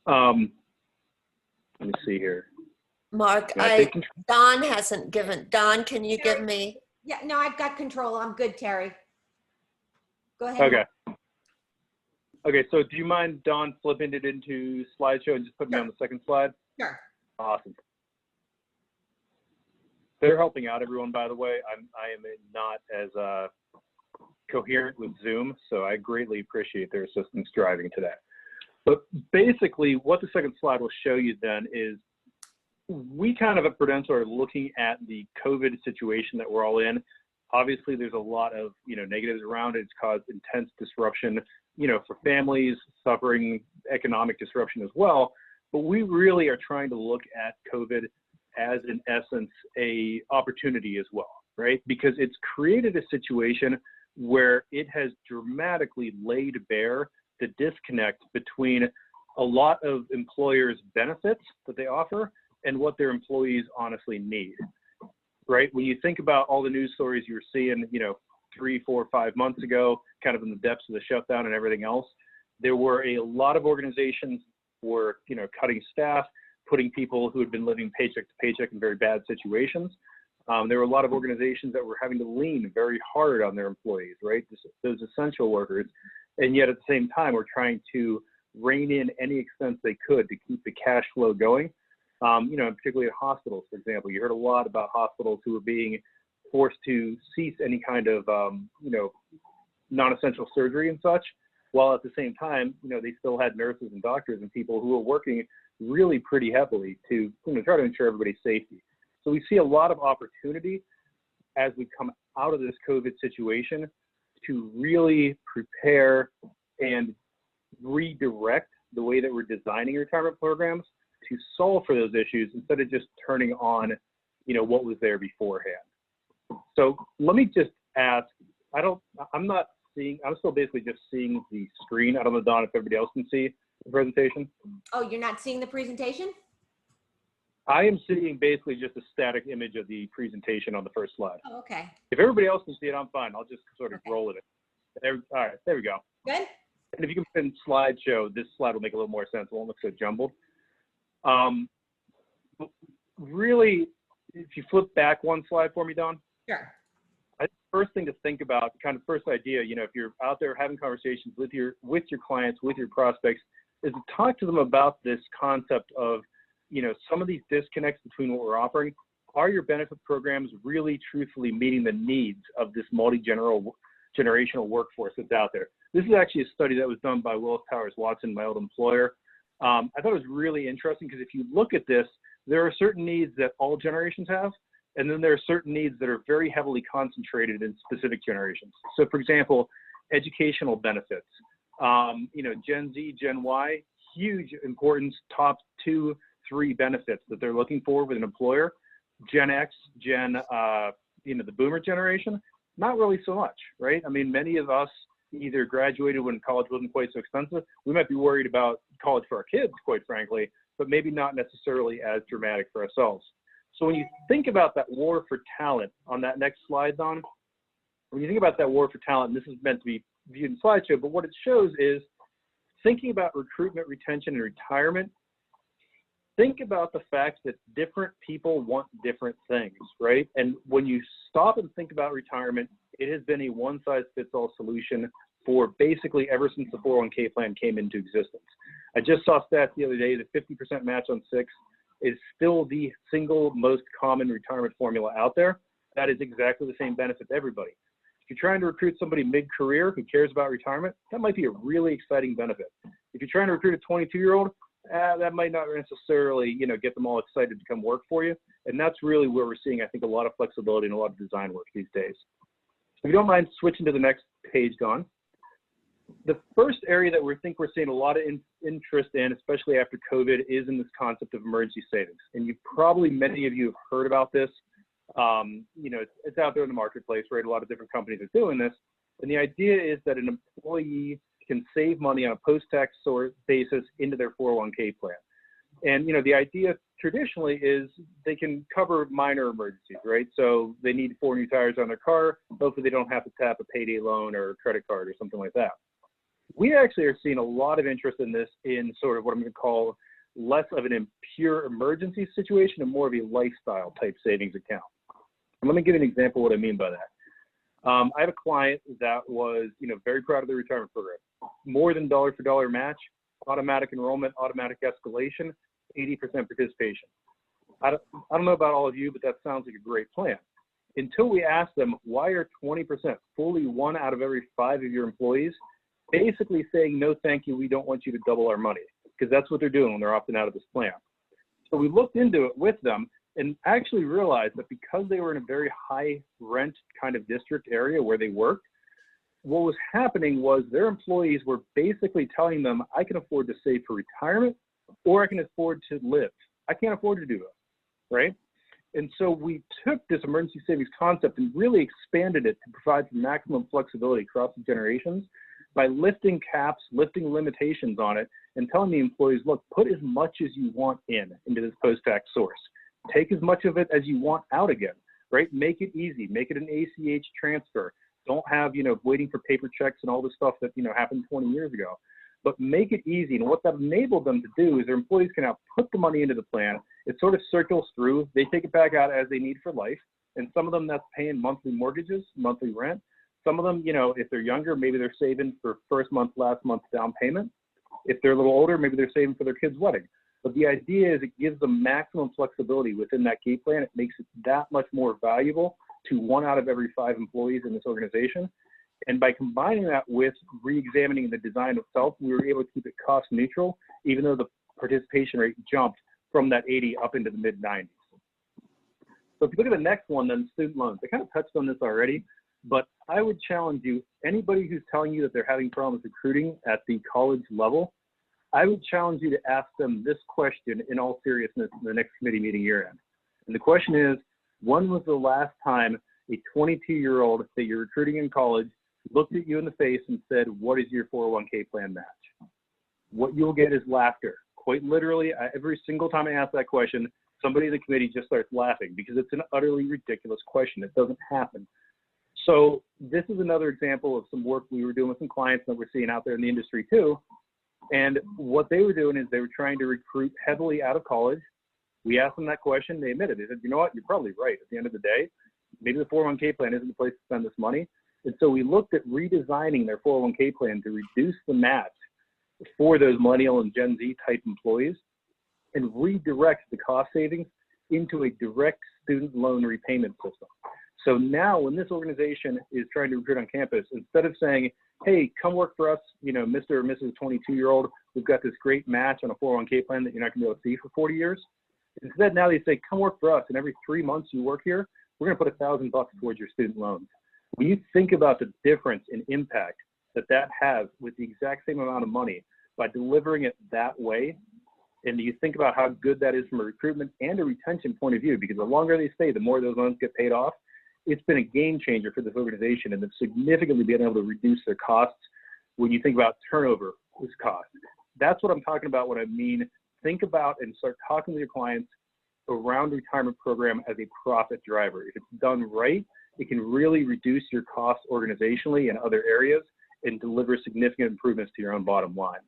Let me see here. Mark, Dawn hasn't given. Dawn, can you give me? Yeah, no, I've got control. I'm good, Terry. Go ahead. Okay. Okay, so do you mind, Dawn, flipping it into slideshow and just put me on the second slide? Sure. Awesome. They're helping out everyone, by the way. I am not as coherent with Zoom, so I greatly appreciate their assistance driving today. But basically, what the second slide will show you then is we kind of at Prudential are looking at the COVID situation that we're all in. Obviously, there's a lot of negatives around it. It's caused intense disruption, for families suffering economic disruption as well. But we really are trying to look at COVID as, in essence, a opportunity as well, right? Because it's created a situation where it has dramatically laid bare the disconnect between a lot of employers' benefits that they offer and what their employees honestly need, right? When you think about all the news stories you were seeing, 3, 4, 5 months ago, kind of in the depths of the shutdown and everything else, there were a lot of organizations were, cutting staff, putting people who had been living paycheck to paycheck in very bad situations. There were a lot of organizations that were having to lean very hard on their employees, right? Those essential workers. And yet at the same time, we're trying to rein in any expense they could to keep the cash flow going. Particularly at hospitals, for example. You heard a lot about hospitals who were being forced to cease any kind of, non-essential surgery and such, while at the same time, they still had nurses and doctors and people who were working really pretty heavily to try to ensure everybody's safety. So we see a lot of opportunity as we come out of this COVID situation to really prepare and redirect the way that we're designing retirement programs to solve for those issues instead of just turning on, what was there beforehand. So let me just ask, I'm still basically just seeing the screen. I don't know, Dawn, if everybody else can see the presentation. Oh, you're not seeing the presentation? I am seeing basically just a static image of the presentation on the first slide. Oh, okay. If everybody else can see it, I'm fine. I'll just sort of Okay. roll with it. There, all right, there we go. Good. And if you can put in slideshow, this slide will make a little more sense. It won't look so jumbled. Really, if you flip back one slide for me, Dawn. Sure. I think the first thing to think about, kind of first idea, you know, if you're out there having conversations with your clients, with your prospects, is to talk to them about this concept of, you know, some of these disconnects between what we're offering. Are your benefit programs really truthfully meeting the needs of this multi-generational workforce that's out there? This is actually a study that was done by Willis Towers Watson, my old employer. I thought it was really interesting because if you look at this, there are certain needs that all generations have, and then there are certain needs that are very heavily concentrated in specific generations. So for example, educational benefits, you know, Gen Z, Gen Y, huge importance, top 2, 3 benefits that they're looking for with an employer. Gen X, you know, the boomer generation, not really so much, right? I mean, many of us either graduated when college wasn't quite so expensive. We might be worried about college for our kids, quite frankly, but maybe not necessarily as dramatic for ourselves. So when you think about that war for talent on that next slide, Dawn, when you think about that war for talent, and this is meant to be viewed in slideshow, but what it shows is thinking about recruitment, retention, and retirement. Think about the fact that different people want different things, right? And when you stop and think about retirement, it has been a one-size-fits-all solution for basically ever since the 401k plan came into existence. I just saw stats the other day that 50% match on 6 is still the single most common retirement formula out there. That is exactly the same benefit to everybody. If you're trying to recruit somebody mid-career who cares about retirement, that might be a really exciting benefit. If you're trying to recruit a 22-year-old, that might not necessarily, you know, get them all excited to come work for you. And that's really where we're seeing, I think, a lot of flexibility and a lot of design work these days. If you don't mind switching to the next page, Dawn. The first area that we're seeing a lot of interest in, especially after COVID, is in this concept of emergency savings. And many of you have heard about this. You know, it's out there in the marketplace, right? A lot of different companies are doing this. And the idea is that an employee can save money on a post-tax basis into their 401k plan. And, you know, the idea traditionally is they can cover minor emergencies, right? So they need 4 new tires on their car. Hopefully they don't have to tap a payday loan or a credit card or something like that. We actually are seeing a lot of interest in this in sort of what I'm going to call less of an pure emergency situation and more of a lifestyle type savings account. And let me give you an example of what I mean by that. I have a client that was, you know, very proud of the retirement program. More than dollar for dollar match, automatic enrollment, automatic escalation, 80% participation. I don't know about all of you, but that sounds like a great plan. Until we ask them, why are 20%, fully 1 out of every 5 of your employees, basically saying, no, thank you, we don't want you to double our money, because that's what they're doing when they're opting out of this plan. So we looked into it with them and actually realized that because they were in a very high rent kind of district area where they worked, what was happening was their employees were basically telling them, I can afford to save for retirement or I can afford to live. I can't afford to do it, right? And so we took this emergency savings concept and really expanded it to provide for maximum flexibility across the generations by lifting caps, lifting limitations on it, and telling the employees, look, put as much as you want into this post-tax source. Take as much of it as you want out again, right? Make it easy. Make it an ACH transfer. Don't have, you know, waiting for paper checks and all this stuff that, you know, happened 20 years ago. But make it easy. And what that enabled them to do is their employees can now put the money into the plan. It sort of circles through. They take it back out as they need for life. And some of them that's paying monthly mortgages, monthly rent. Some of them, you know, if they're younger, maybe they're saving for first month, last month's down payment. If they're a little older, maybe they're saving for their kid's wedding. But the idea is it gives them maximum flexibility within that key plan. It makes it that much more valuable to 1 out of every 5 employees in this organization. And by combining that with re-examining the design itself, we were able to keep it cost neutral, even though the participation rate jumped from that 80 up into the mid-90s. So if you look at the next one, then student loans. I kind of touched on this already, but I would challenge you, anybody who's telling you that they're having problems recruiting at the college level, I would challenge you to ask them this question in all seriousness in the next committee meeting you're in. And the question is, when was the last time a 22-year-old that you're recruiting in college looked at you in the face and said, what is your 401k plan match? What you'll get is laughter. Quite literally, every single time I ask that question, Somebody in the committee just starts laughing because it's an utterly ridiculous question. It doesn't happen. So this is another example of some work we were doing with some clients that we're seeing out there in the industry too. And what they were doing is they were trying to recruit heavily out of college. We asked them that question. They admitted, they said, you know what, you're probably right. At the end of the day, maybe the 401k plan isn't the place to spend this money. And so we looked at redesigning their 401k plan to reduce the match for those millennial and Gen Z type employees and redirect the cost savings into a direct student loan repayment system. So now when this organization is trying to recruit on campus, instead of saying, hey, come work for us, you know, Mr. or Mrs. 22-year-old, we've got this great match on a 401k plan that you're not gonna be able to see for 40 years. Instead, now they say, come work for us, and every 3 months you work here, we're gonna put $1,000 towards your student loans. When you think about the difference in impact that that has with the exact same amount of money by delivering it that way, and you think about how good that is from a recruitment and a retention point of view, because the longer they stay, the more those loans get paid off. It's been a game changer for this organization, and they've significantly been able to reduce their costs when you think about turnover as cost. That's what I'm talking about when I mean think about and start talking to your clients around the retirement program as a profit driver. If it's done right, it can really reduce your costs organizationally in other areas and deliver significant improvements to your own bottom line.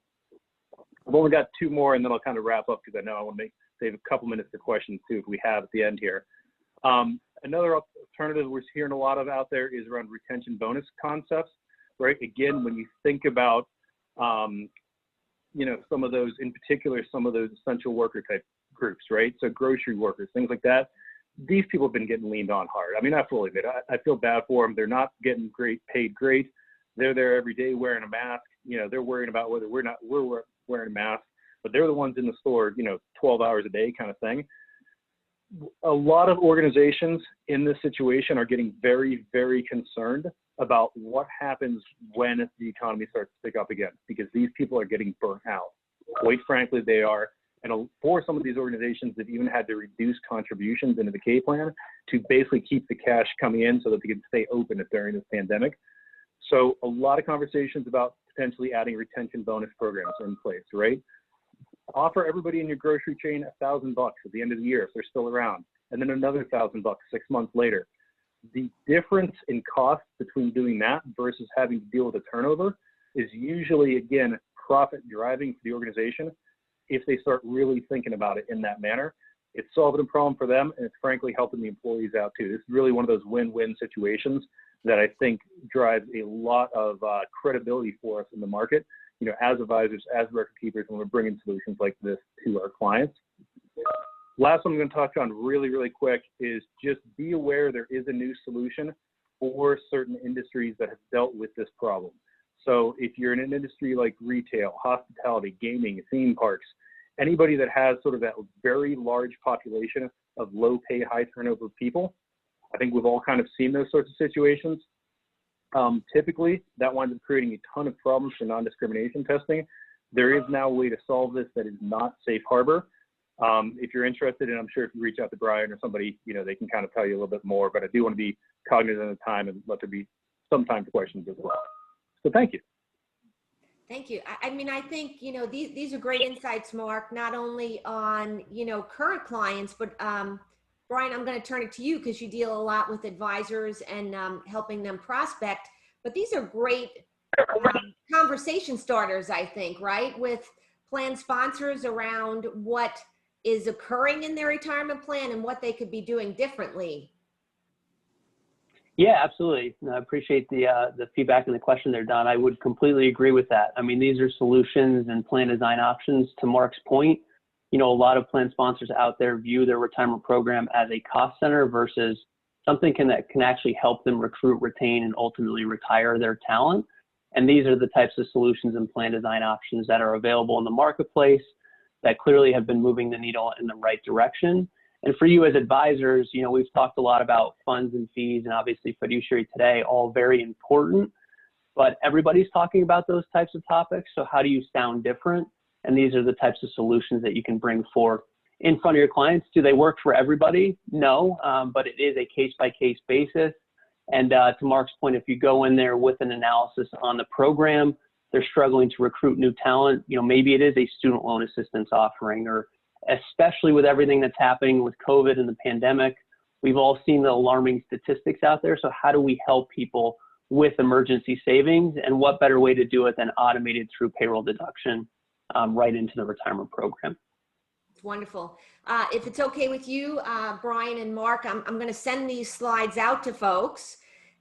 I've only got 2 more, and then I'll kind of wrap up because I know I want to save a couple minutes for questions too if we have at the end here. Another alternative we're hearing a lot of out there is around retention bonus concepts, right? Again, when you think about, you know, some of those, in particular, some of those essential worker type groups, right? So grocery workers, things like that. These people have been getting leaned on hard. I mean, I fully admit, I feel bad for them. They're not getting paid great. They're there every day wearing a mask. You know, they're worrying about whether we're wearing a mask, but they're the ones in the store, you know, 12 hours a day kind of thing. A lot of organizations in this situation are getting very, very concerned about what happens when the economy starts to pick up again, because these people are getting burnt out. Quite frankly, they are. And for some of these organizations, they've even had to reduce contributions into the K plan to basically keep the cash coming in so that they can stay open during this pandemic. So a lot of conversations about potentially adding retention bonus programs are in place, right? Offer everybody in your grocery chain $1,000 at the end of the year if they're still around, and then another $1,000 6 months later. The difference in cost between doing that versus having to deal with a turnover is usually, again, profit driving for the organization if they start really thinking about it in that manner. It's solving a problem for them, and it's frankly helping the employees out too. This is really one of those win-win situations that I think drives a lot of credibility for us in the market, you know, as advisors, as record keepers, when we're bringing solutions like this to our clients. Last one I'm going to touch on really, really quick is just be aware there is a new solution for certain industries that have dealt with this problem. So if you're in an industry like retail, hospitality, gaming, theme parks, anybody that has sort of that very large population of low pay, high turnover people, I think we've all kind of seen those sorts of situations. Typically, that winds up creating a ton of problems for non-discrimination testing. There is now a way to solve this that is not safe harbor. If you're interested, and I'm sure if you reach out to Brian or somebody, you know, they can kind of tell you a little bit more, but I do want to be cognizant of time and let there be some time for questions as well. So thank you. Thank you. I mean, I think, you know, these are great insights, Mark, not only on, you know, current clients, but Brian, I'm going to turn it to you because you deal a lot with advisors and helping them prospect, but these are great conversation starters, I think, right? With plan sponsors around what is occurring in their retirement plan and what they could be doing differently. Yeah, absolutely. I appreciate the feedback and the question there, Don. I would completely agree with that. I mean, these are solutions and plan design options. To Mark's point, you know, a lot of plan sponsors out there view their retirement program as a cost center versus something that can actually help them recruit, retain, and ultimately retire their talent. And these are the types of solutions and plan design options that are available in the marketplace that clearly have been moving the needle in the right direction. And for you as advisors, you know, we've talked a lot about funds and fees and obviously fiduciary today, all very important, but everybody's talking about those types of topics. So how do you sound different? And these are the types of solutions that you can bring forth in front of your clients. Do they work for everybody? No, but it is a case-by-case basis. And to Mark's point, if you go in there with an analysis on the program, they're struggling to recruit new talent, you know, maybe it is a student loan assistance offering or especially with everything that's happening with COVID and the pandemic. We've all seen the alarming statistics out there. So how do we help people with emergency savings, and what better way to do it than automated through payroll deduction right into the retirement program? It's wonderful. If it's okay with you, Brian and Mark, I'm going to send these slides out to folks.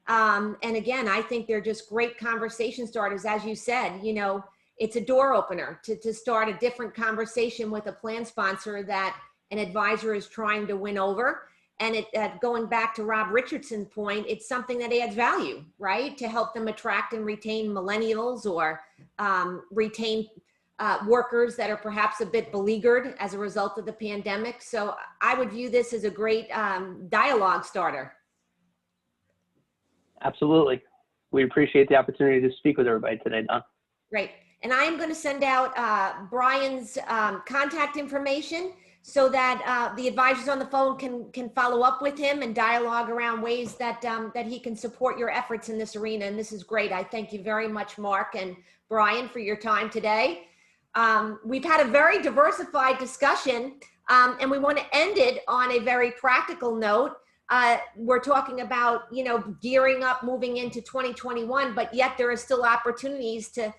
And again, I think they're just great conversation starters. As you said, you know, it's a door opener to start a different conversation with a plan sponsor that an advisor is trying to win over. And going back to Rob Richardson's point, it's something that adds value, right? To help them attract and retain millennials, or retain workers that are perhaps a bit beleaguered as a result of the pandemic. So I would view this as a great dialogue starter. Absolutely. We appreciate the opportunity to speak with everybody today, Don. Great. And I am going to send out Brian's contact information so that the advisors on the phone can follow up with him and dialogue around ways that that he can support your efforts in this arena. And this is great. I thank you very much, Mark and Brian, for your time today. We've had a very diversified discussion, and we want to end it on a very practical note. We're talking about, you know, gearing up, moving into 2021, but yet there are still opportunities to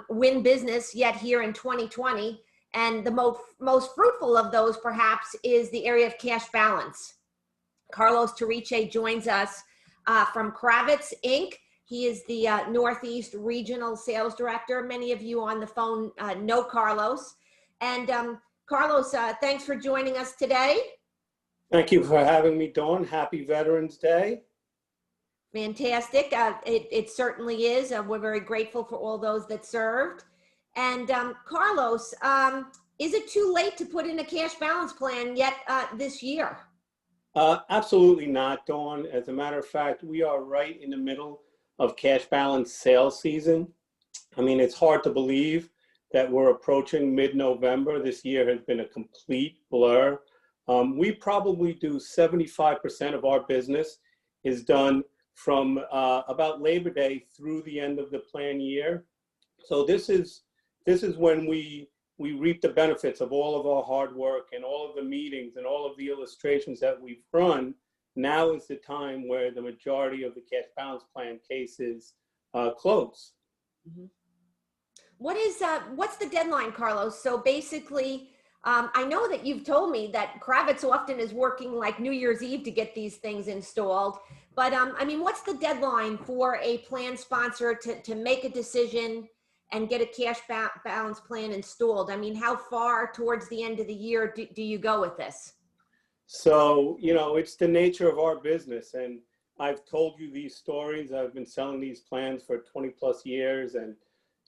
win business yet here in 2020. And the most fruitful of those, perhaps, is the area of cash balance. Carlos Torice joins us from Kravitz Inc. He is the Northeast Regional Sales Director. Many of you on the phone know Carlos. And Carlos, thanks for joining us today. Thank you for having me, Dawn. Happy Veterans Day. Fantastic. It certainly is. We're very grateful for all those that served. And Carlos, is it too late to put in a cash balance plan yet this year? Absolutely not, Dawn. As a matter of fact, we are right in the middle of cash balance sales season. I mean, it's hard to believe that we're approaching mid-November. This year has been a complete blur. We probably do 75% of our business is done from about Labor Day through the end of the plan year. So this is when we reap the benefits of all of our hard work and all of the meetings and all of the illustrations that we've run. Now is the time where the majority of the cash balance plan cases close. Mm-hmm. What's the deadline, Carlos? So basically, I know that you've told me that Kravitz often is working like New Year's Eve to get these things installed. But I mean, what's the deadline for a plan sponsor to make a decision and get a cash balance plan installed? I mean, how far towards the end of the year do you go with this? So, you know, it's the nature of our business. And I've told you these stories. I've been selling these plans for 20 plus years, and,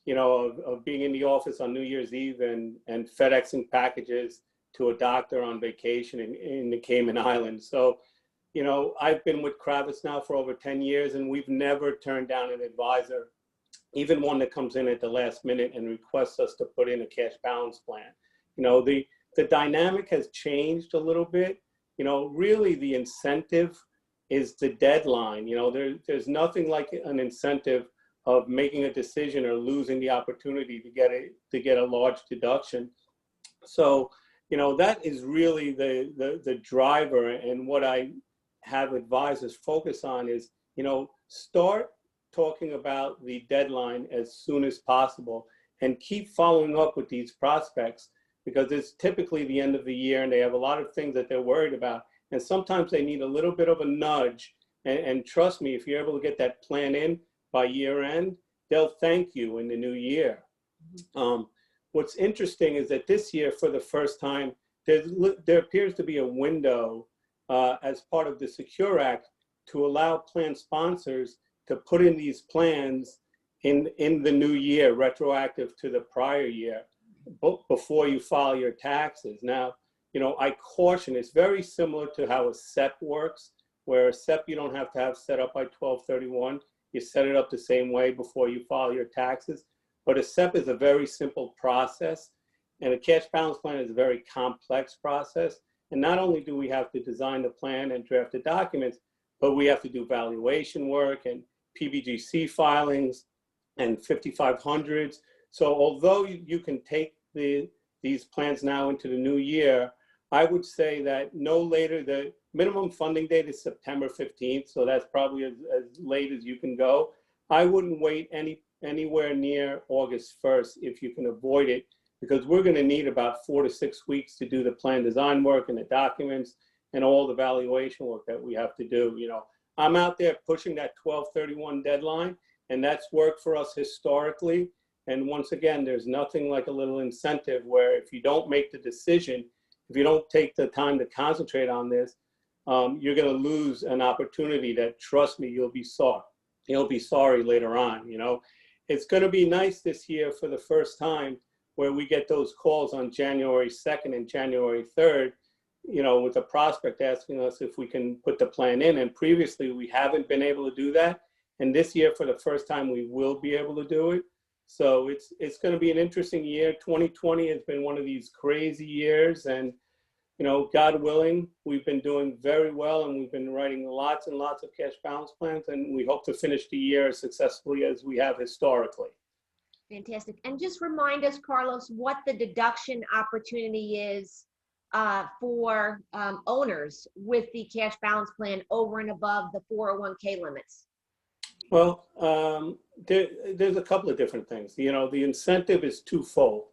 you know, of being in the office on New Year's Eve and FedExing packages to a doctor on vacation in the Cayman Islands. So, you know, I've been with Kravitz now for over 10 years, and we've never turned down an advisor, even one that comes in at the last minute and requests us to put in a cash balance plan. You know, the dynamic has changed a little bit. You know, really the incentive is the deadline. You know, there's nothing like an incentive of making a decision or losing the opportunity to get a large deduction. So, you know, that is really the driver. And what I have advisors focus on is, you know, start talking about the deadline as soon as possible and keep following up with these prospects, because it's typically the end of the year and they have a lot of things that they're worried about. And sometimes they need a little bit of a nudge. And trust me, if you're able to get that plan in by year end, they'll thank you in the new year. What's interesting is that this year, for the first time, there appears to be a window as part of the Secure Act to allow plan sponsors to put in these plans in the new year, retroactive to the prior year, before you file your taxes. Now, you know, I caution, it's very similar to how a SEP works, where a SEP you don't have to have set up by 12/31. You set it up the same way before you file your taxes. But a SEP is a very simple process, and a cash balance plan is a very complex process. And not only do we have to design the plan and draft the documents, but we have to do valuation work and PBGC filings and 5500s. So although you can take the these plans now into the new year, I would say that no later, the minimum funding date is September 15th, so that's probably as late as you can go. I wouldn't wait anywhere near August 1st if you can avoid it, because we're going to need about 4 to 6 weeks to do the plan design work and the documents and all the valuation work that we have to do. You know, I'm out there pushing that 12/31 deadline, and that's worked for us historically. And once again, there's nothing like a little incentive where if you don't make the decision, if you don't take the time to concentrate on this, you're going to lose an opportunity that, trust me, you'll be sorry. You'll be sorry later on. You know, it's going to be nice this year for the first time where we get those calls on January 2nd and January 3rd, you know, with a prospect asking us if we can put the plan in. And previously we haven't been able to do that. And this year, for the first time, we will be able to do it. So it's going to be an interesting year. 2020 has been one of these crazy years, and you know, God willing, we've been doing very well, and we've been writing lots and lots of cash balance plans, and we hope to finish the year as successfully as we have historically. Fantastic. And just remind us, Carlos, what the deduction opportunity is for owners with the cash balance plan over and above the 401k limits. Well, there's a couple of different things. You know, the incentive is twofold.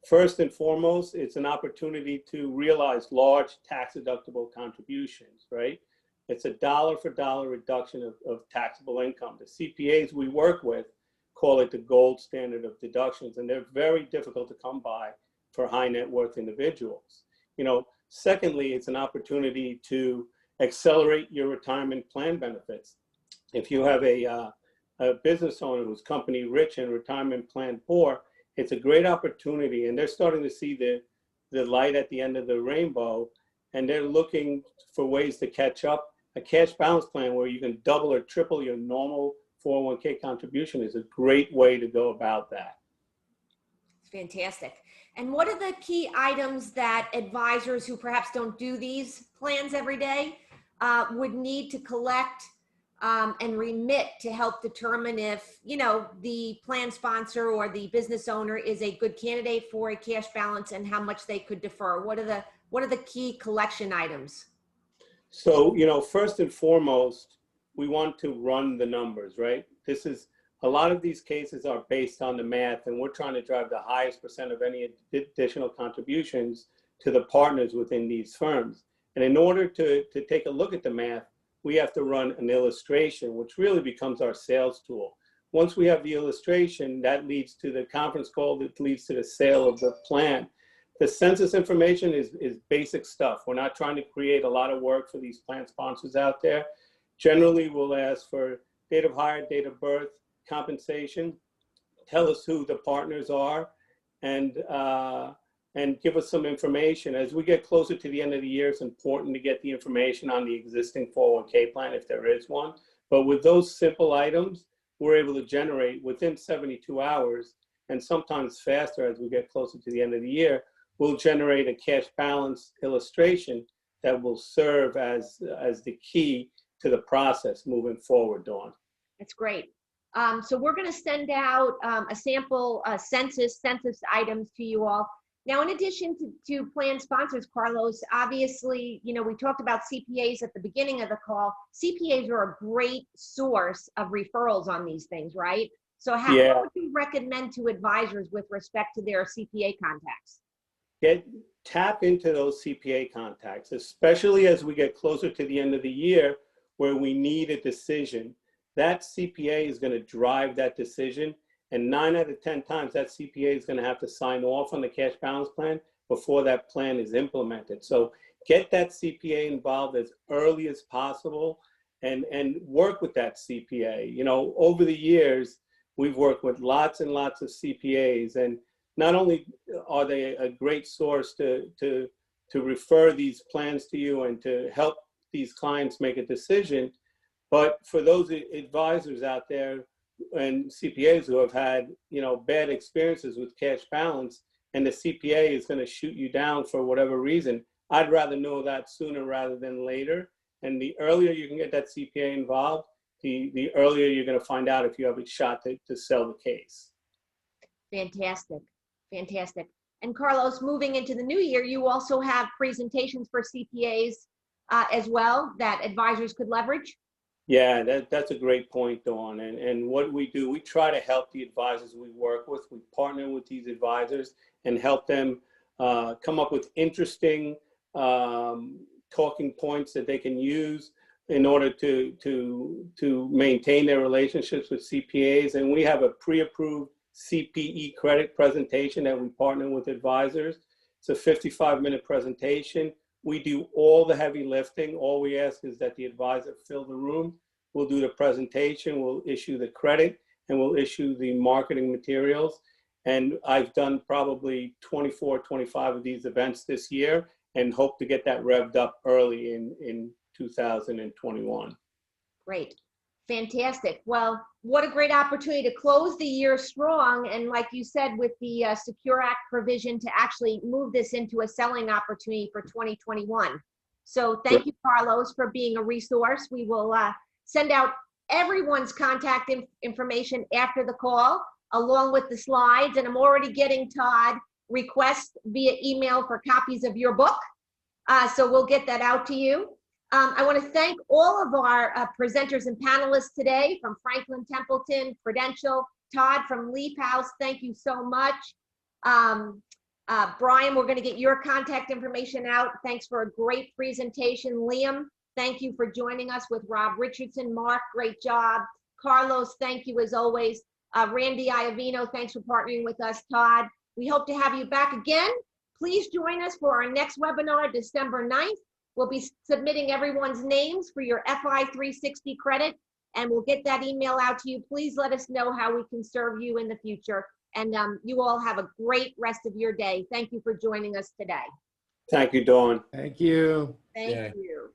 First and foremost, it's an opportunity to realize large tax-deductible contributions, right? It's a dollar-for-dollar reduction of taxable income. The CPAs we work with call it the gold standard of deductions, and they're very difficult to come by for high net worth individuals. You know, secondly, it's an opportunity to accelerate your retirement plan benefits. If you have a business owner who's company rich and retirement plan poor, it's a great opportunity, and they're starting to see the light at the end of the rainbow, and they're looking for ways to catch up. A cash balance plan where you can double or triple your normal 401k contribution is a great way to go about that. Fantastic. And what are the key items that advisors who perhaps don't do these plans every day would need to collect and remit to help determine if, you know, the plan sponsor or the business owner is a good candidate for a cash balance and how much they could defer? What are the key collection items? So, you know, first and foremost, we want to run the numbers, right? This is, a lot of these cases are based on the math, and we're trying to drive the highest percent of any additional contributions to the partners within these firms. And in order to take a look at the math, we have to run an illustration, which really becomes our sales tool. Once we have the illustration, that leads to the conference call, that leads to the sale of the plan. The census information is basic stuff. We're not trying to create a lot of work for these plan sponsors out there. Generally, we'll ask for date of hire, date of birth, compensation, tell us who the partners are, and give us some information. As we get closer to the end of the year, it's important to get the information on the existing 401k plan if there is one. But with those simple items, we're able to generate within 72 hours, and sometimes faster as we get closer to the end of the year, we'll generate a cash balance illustration that will serve as the key to the process moving forward, Dawn. That's great. So we're going to send out a sample census items to you all. Now, in addition to plan sponsors, Carlos, obviously, you know, we talked about CPAs at the beginning of the call. CPAs are a great source of referrals on these things, right? So what would you recommend to advisors with respect to their CPA contacts? Tap into those CPA contacts, especially as we get closer to the end of the year where we need a decision. That CPA is going to drive that decision. And 9 out of 10 times, that CPA is going to have to sign off on the cash balance plan before that plan is implemented. So get that CPA involved as early as possible and work with that CPA. You know, over the years, we've worked with lots and lots of CPAs, and not only are they a great source to refer these plans to you and to help these clients make a decision, but for those advisors out there and CPAs who have had, you know, bad experiences with cash balance, and the CPA is going to shoot you down for whatever reason, I'd rather know that sooner rather than later. And the earlier you can get that CPA involved, the earlier you're going to find out if you have a shot to sell the case. Fantastic. Fantastic. And Carlos, moving into the new year, you also have presentations for CPAs as well that advisors could leverage? Yeah, that's a great point, Dawn. And what we do, we try to help the advisors we work with. We partner with these advisors and help them come up with interesting talking points that they can use in order to maintain their relationships with CPAs. And we have a pre-approved CPE credit presentation that we partner with advisors. It's a 55-minute presentation. We do all the heavy lifting. All we ask is that the advisor fill the room. We'll do the presentation, we'll issue the credit, and we'll issue the marketing materials. And I've done probably 24, 25 of these events this year and hope to get that revved up early in 2021. Great. Fantastic. Well, what a great opportunity to close the year strong. And like you said, with the Secure Act provision to actually move this into a selling opportunity for 2021. So thank you, Carlos, for being a resource. We will send out everyone's contact information after the call, along with the slides. And I'm already getting, Todd, requests via email for copies of your book. So we'll get that out to you. I want to thank all of our presenters and panelists today from Franklin Templeton, Prudential, Todd from Leafhouse. Thank you so much. Brian, we're going to get your contact information out. Thanks for a great presentation. Liam, thank you for joining us with Rob Richardson. Mark, great job. Carlos, thank you as always. Randy Iovino, thanks for partnering with us. Todd, we hope to have you back again. Please join us for our next webinar, December 9th. We'll be submitting everyone's names for your Fi360 credit, and we'll get that email out to you. Please let us know how we can serve you in the future. And you all have a great rest of your day. Thank you for joining us today. Thank you, Dawn. Thank you. Thank you.